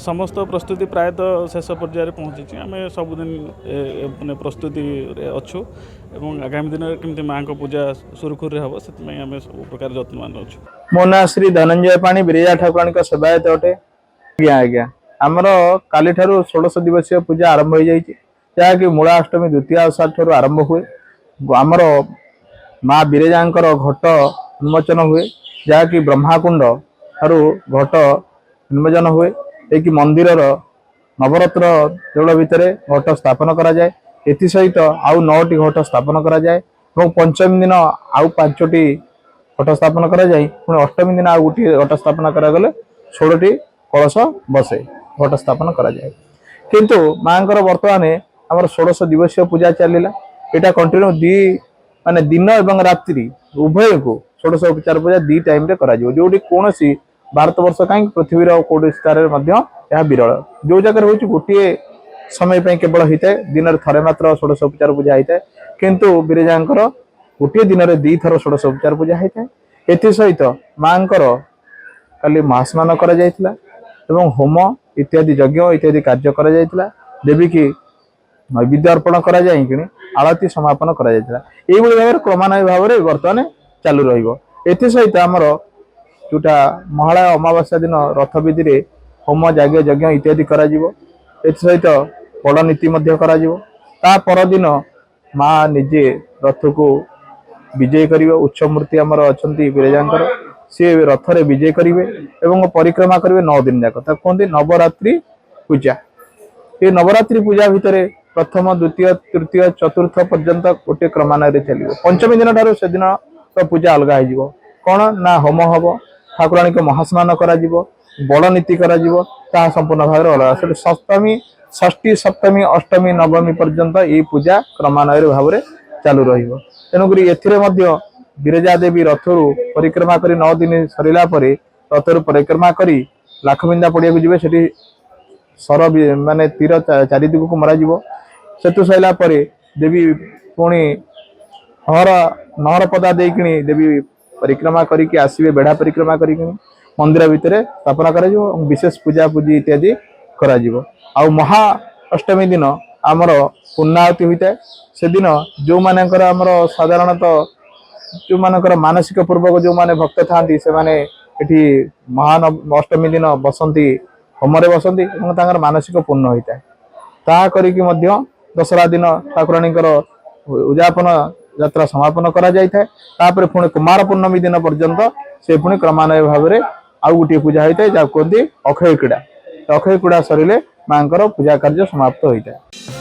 समस्त प्रस्तुति प्रायतः शेष पर्यायर पहुँची आम सबुदिन मैंने प्रस्तुति अच्छु एवं आगामी दिन में केमती माँ को पूजा सुरखुर हम से आम सब प्रकार जत्नवान अच्छु। मो ना श्री धनंजय पाणी बिरजा ठाकुराणी सेवायत अटे। आज्ञा आज्ञा आमर काली ठारू 16 दिवसीय पूजा आरंभ हो जाए जहाँकि मूला अष्टमी द्वितीय आषाढ़ ठारू आरंभ हुए। आमर माँ बिरजांकर घट उन्मोचन हुए जहाँकि ब्रह्माकुंड ठारू घट उन्मोचन हुए एक मंदिर नवरत्न देवल भितर घट स्थापन करा जाए। एथि सहित आउ 9टी घट स्थापन करा जाए और पंचमी दिन आउ 5टी घट स्थापन करा जाए। पुणी अष्टमी दिन आउ गोटे घट स्थापन करागले 16टी कलश बसे घट स्थापन करा जाए। किंतु माँकर वर्तमान आमर 16 दिवसीय पूजा चलला एटा कंटिन्यू माने दिन एवं रात्रि उभय को 16 उपचार पूजा दी टाइम रे करा जो जोटी कोनोसी भारत वर्ष कहीं पृथ्वीर कोड़ी स्थान विरल जो जगह हूँ गोटे समय केवल होता है दिन में थे मात्र 16 उपचार पूजा होता है किंतु बिरजांकर गोटे दिन में 2 थर 16 उपचार पूजा होता है। एसहित माँकर काली महास्नान करा जायतिला एवं होम इत्यादि यज्ञ इत्यादि कार्य करा जायतिला। देवी की नैवेद्य अर्पण करा जाए कि आरती समापन करा जायतिला। एही भाव क्रमान्वय भाव में बर्तमान चालू रहिबो। एसहित आमर जोटा महालय अमावास्या दिन रथ विधि रे होम याज्ञ यज्ञ इत्यादि करा जिवो। सहित बड़ नीति मध्य करा जिवो। ता पर दिन माँ निजे रथ को विजय करिवे। उच्च मूर्ति आमर अछंती बिरजांकर सी रथ रे विजय करिवे एवं परिक्रमा करिवे 9 दिन जाक ता कहते नवरात्रि पूजा। ये नवरात्रि पूजा भितर प्रथम द्वितीय तृतीय चतुर्थ पर्यंत गोटे क्रमान्वय चलिए। पंचमी दिन ठारू से दिन पूजा अलग हो कौन ना होम हम ठाकुराणी को महास्नान करा बड़ नीति करा संपूर्ण भाव अलग से सप्तमी षष्ठी सप्तमी अष्टमी नवमी पर्यंत ये पूजा क्रमान्वय भाव में चालू तेणुक ए बिरजा देवी रथरु परिक्रमा कर 9 दिन सरला रथरु परिक्रमा कर लाखबिंदा पड़िया को जी से सर माने तीर चारिदिग को मरा सेतु सरला देवी पुणी नहर पदा देकिनी देवी परिक्रमा करके आसवे बेढ़ा परिक्रमा करके मंदिर भितर स्थापना कर विशेष पूजा पूजी इत्यादि करा आउ महा अष्टमी दिन आमर पूर्णाहुति होता है। से दिन जो मानकर आमर साधारणतः जो मानकर मानसिक पूर्वक जो माने भक्त था से माने एठी महान अष्टमी दिन बसंती होमरे बसंती और मानसिक पूर्ण होता है। ता करिकी मध्य दशहरा दिन ठाकुराणीकर उद्यापन यात्रा समापन करा जाय थाए। तापर पुणी कुमार पूर्णमी दिन पर्यंत से पुणी क्रमान्वय भाव में आउ गोटे पूजा होता है जहाँ कहते अक्षय क्रीड़ा। अक्षय क्रीड़ा सरिले माँकर पूजा कार्य समाप्त होता है।